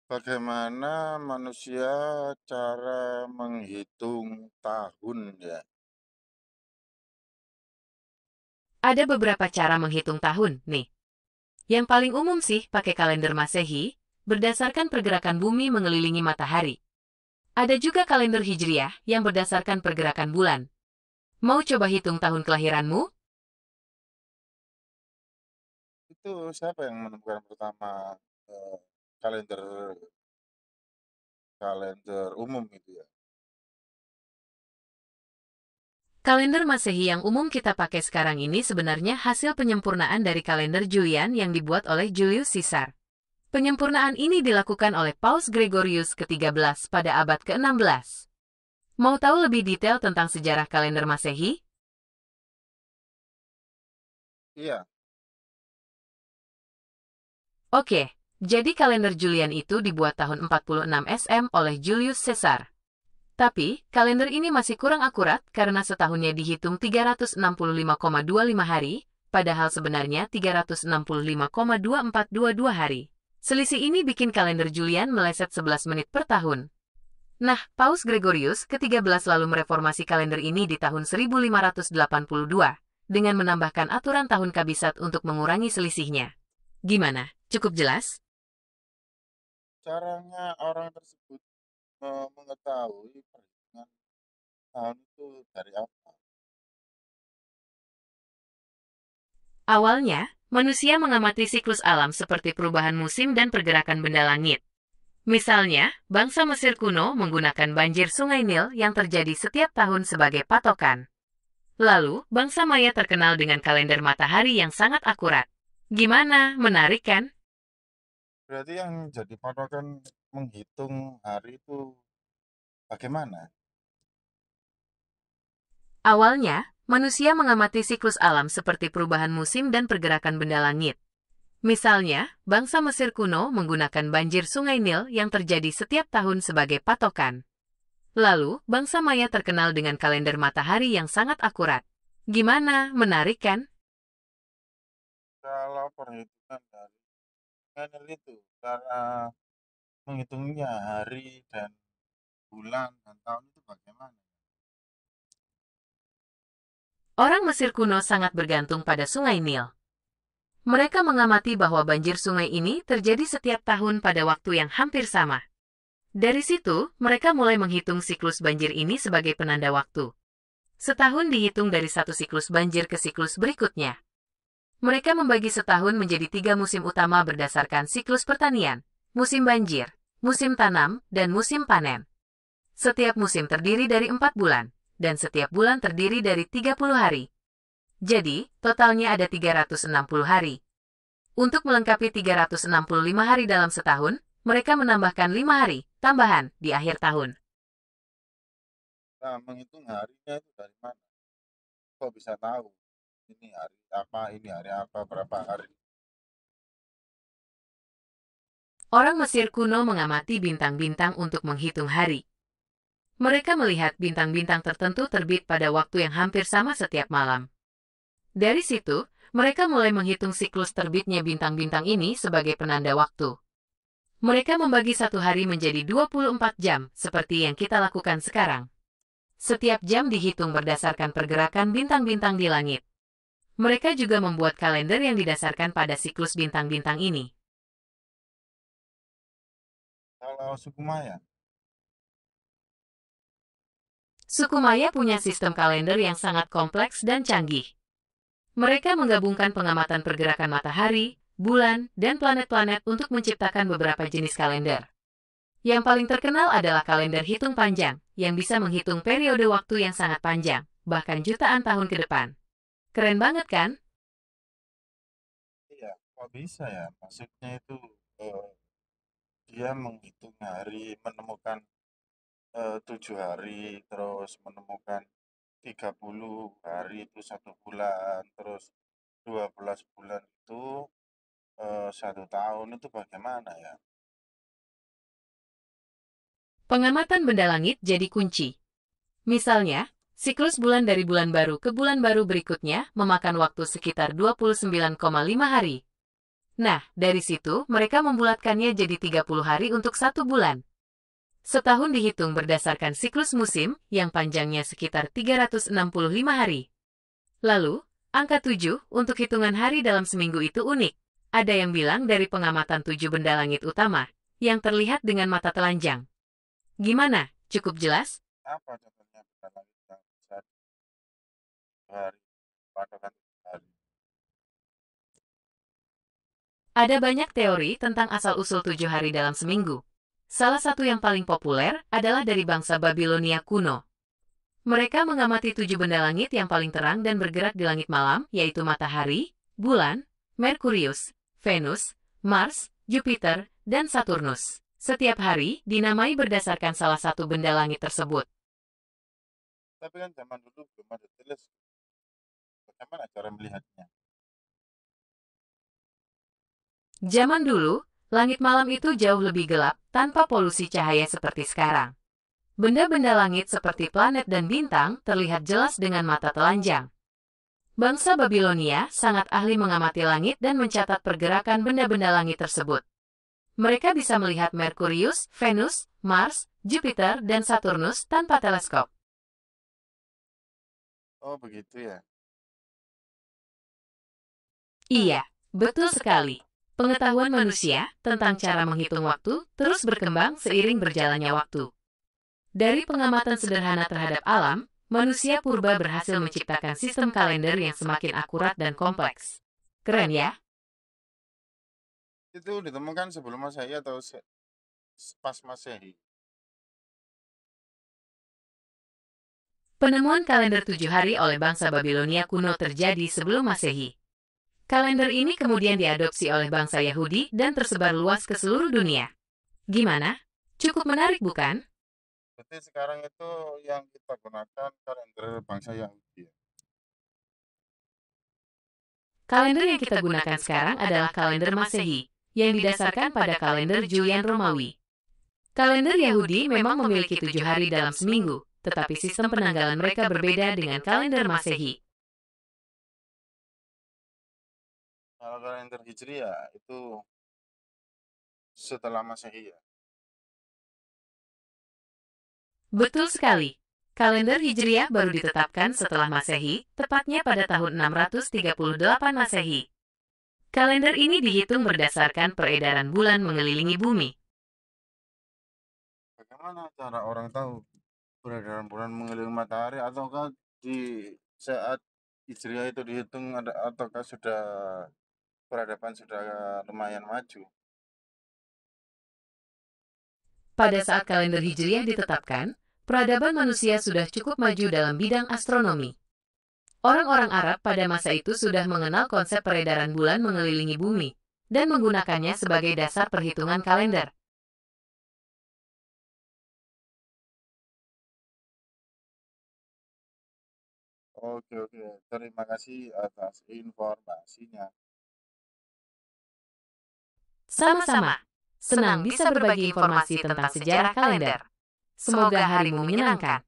Bagaimana manusia cara menghitung tahun ya? Ada beberapa cara menghitung tahun, nih. Yang paling umum sih pakai kalender Masehi, berdasarkan pergerakan bumi mengelilingi matahari. Ada juga kalender Hijriah yang berdasarkan pergerakan bulan. Mau coba hitung tahun kelahiranmu? Itu siapa yang menemukan pertama eh, kalender kalender umum itu ya? Kalender Masehi yang umum kita pakai sekarang ini sebenarnya hasil penyempurnaan dari kalender Julian yang dibuat oleh Julius Caesar. Penyempurnaan ini dilakukan oleh Paus Gregorius ke-13 pada abad ke-16. Mau tahu lebih detail tentang sejarah kalender Masehi? Iya, Oke, jadi kalender Julian itu dibuat tahun 46 SM oleh Julius Caesar. Tapi, kalender ini masih kurang akurat karena setahunnya dihitung 365,25 hari, padahal sebenarnya 365,2422 hari. Selisih ini bikin kalender Julian meleset 11 menit per tahun. Nah, Paus Gregorius ke-13 lalu mereformasi kalender ini di tahun 1582, dengan menambahkan aturan tahun kabisat untuk mengurangi selisihnya. Gimana? Cukup jelas? caranya orang tersebut mengetahui perhitungan tahun itu dari apa? Awalnya, manusia mengamati siklus alam seperti perubahan musim dan pergerakan benda langit. Misalnya, bangsa Mesir kuno menggunakan banjir Sungai Nil yang terjadi setiap tahun sebagai patokan. Lalu, bangsa Maya terkenal dengan kalender matahari yang sangat akurat. Gimana? Menarik kan? Berarti yang jadi patokan menghitung hari itu bagaimana? Awalnya, manusia mengamati siklus alam seperti perubahan musim dan pergerakan benda langit. Misalnya, bangsa Mesir kuno menggunakan banjir Sungai Nil yang terjadi setiap tahun sebagai patokan. Lalu, bangsa Maya terkenal dengan kalender matahari yang sangat akurat. Gimana? Menarik kan? Kalau perhitungan dari kalender itu, cara menghitungnya hari dan bulan dan tahun itu bagaimana? Orang Mesir kuno sangat bergantung pada Sungai Nil. Mereka mengamati bahwa banjir sungai ini terjadi setiap tahun pada waktu yang hampir sama. Dari situ, mereka mulai menghitung siklus banjir ini sebagai penanda waktu. Setahun dihitung dari satu siklus banjir ke siklus berikutnya. Mereka membagi setahun menjadi 3 musim utama berdasarkan siklus pertanian, musim banjir, musim tanam, dan musim panen. Setiap musim terdiri dari 4 bulan, dan setiap bulan terdiri dari 30 hari. Jadi, totalnya ada 360 hari. Untuk melengkapi 365 hari dalam setahun, mereka menambahkan 5 hari tambahan di akhir tahun. Nah, menghitung harinya itu dari mana? Kok bisa tahu ini hari apa, berapa hari? Orang Mesir kuno mengamati bintang-bintang untuk menghitung hari. Mereka melihat bintang-bintang tertentu terbit pada waktu yang hampir sama setiap malam. Dari situ, mereka mulai menghitung siklus terbitnya bintang-bintang ini sebagai penanda waktu. Mereka membagi satu hari menjadi 24 jam, seperti yang kita lakukan sekarang. Setiap jam dihitung berdasarkan pergerakan bintang-bintang di langit. Mereka juga membuat kalender yang didasarkan pada siklus bintang-bintang ini. Kalau suku Maya, Suku Maya punya sistem kalender yang sangat kompleks dan canggih. Mereka menggabungkan pengamatan pergerakan matahari, bulan, dan planet-planet untuk menciptakan beberapa jenis kalender. Yang paling terkenal adalah kalender hitung panjang, yang bisa menghitung periode waktu yang sangat panjang, bahkan jutaan tahun ke depan. Keren banget kan? iya, kok bisa ya? Maksudnya itu eh, dia menghitung hari, menemukan 7 hari, terus menemukan 30 hari itu 1 bulan, terus 12 bulan itu 1 tahun itu bagaimana ya? Pengamatan benda langit jadi kunci. Misalnya, siklus bulan dari bulan baru ke bulan baru berikutnya memakan waktu sekitar 29,5 hari. Nah, dari situ mereka membulatkannya jadi 30 hari untuk satu bulan. Setahun dihitung berdasarkan siklus musim yang panjangnya sekitar 365 hari. Lalu, angka 7 untuk hitungan hari dalam seminggu itu unik. Ada yang bilang dari pengamatan 7 benda langit utama yang terlihat dengan mata telanjang. Gimana? Cukup jelas? Apa contohnya benda langit yang bisa 2 hari, patokan 3 hari? Ada banyak teori tentang asal-usul 7 hari dalam seminggu. Salah satu yang paling populer adalah dari bangsa Babilonia kuno. Mereka mengamati 7 benda langit yang paling terang dan bergerak di langit malam, yaitu matahari, bulan, Merkurius, Venus, Mars, Jupiter, dan Saturnus. Setiap hari dinamai berdasarkan salah satu benda langit tersebut. Tapi kan zaman dulu belum ada teleskop. Bagaimana cara melihatnya? Zaman dulu, langit malam itu jauh lebih gelap, tanpa polusi cahaya seperti sekarang. Benda-benda langit seperti planet dan bintang terlihat jelas dengan mata telanjang. Bangsa Babilonia sangat ahli mengamati langit dan mencatat pergerakan benda-benda langit tersebut. Mereka bisa melihat Merkurius, Venus, Mars, Jupiter, dan Saturnus tanpa teleskop. Oh, begitu ya. Iya, betul sekali. Pengetahuan manusia tentang cara menghitung waktu terus berkembang seiring berjalannya waktu. Dari pengamatan sederhana terhadap alam, manusia purba berhasil menciptakan sistem kalender yang semakin akurat dan kompleks. Keren ya? Itu ditemukan sebelum Masehi atau pas Masehi? Penemuan kalender 7 hari oleh bangsa Babilonia kuno terjadi sebelum Masehi. Kalender ini kemudian diadopsi oleh bangsa Yahudi dan tersebar luas ke seluruh dunia. Gimana? Cukup menarik bukan? Berarti sekarang itu yang kita gunakan kalender bangsa Yahudi ya? Kalender yang kita gunakan sekarang adalah kalender Masehi, yang didasarkan pada kalender Julian Romawi. Kalender Yahudi memang memiliki 7 hari dalam seminggu, tetapi sistem penanggalan mereka berbeda dengan kalender Masehi. Kalau kalender Hijriah itu setelah Masehi ya. Betul sekali. Kalender Hijriah baru ditetapkan setelah Masehi, tepatnya pada tahun 638 Masehi. Kalender ini dihitung berdasarkan peredaran bulan mengelilingi bumi. Bagaimana cara orang tahu peredaran bulan mengelilingi matahari ataukah di saat Hijriah itu dihitung ada ataukah sudah peradaban sudah lumayan maju? Pada saat kalender Hijriah ditetapkan, peradaban manusia sudah cukup maju dalam bidang astronomi. Orang-orang Arab pada masa itu sudah mengenal konsep peredaran bulan mengelilingi bumi dan menggunakannya sebagai dasar perhitungan kalender. Oke, oke. Terima kasih atas informasinya. Sama-sama. Senang bisa berbagi informasi tentang sejarah kalender. Semoga harimu menyenangkan.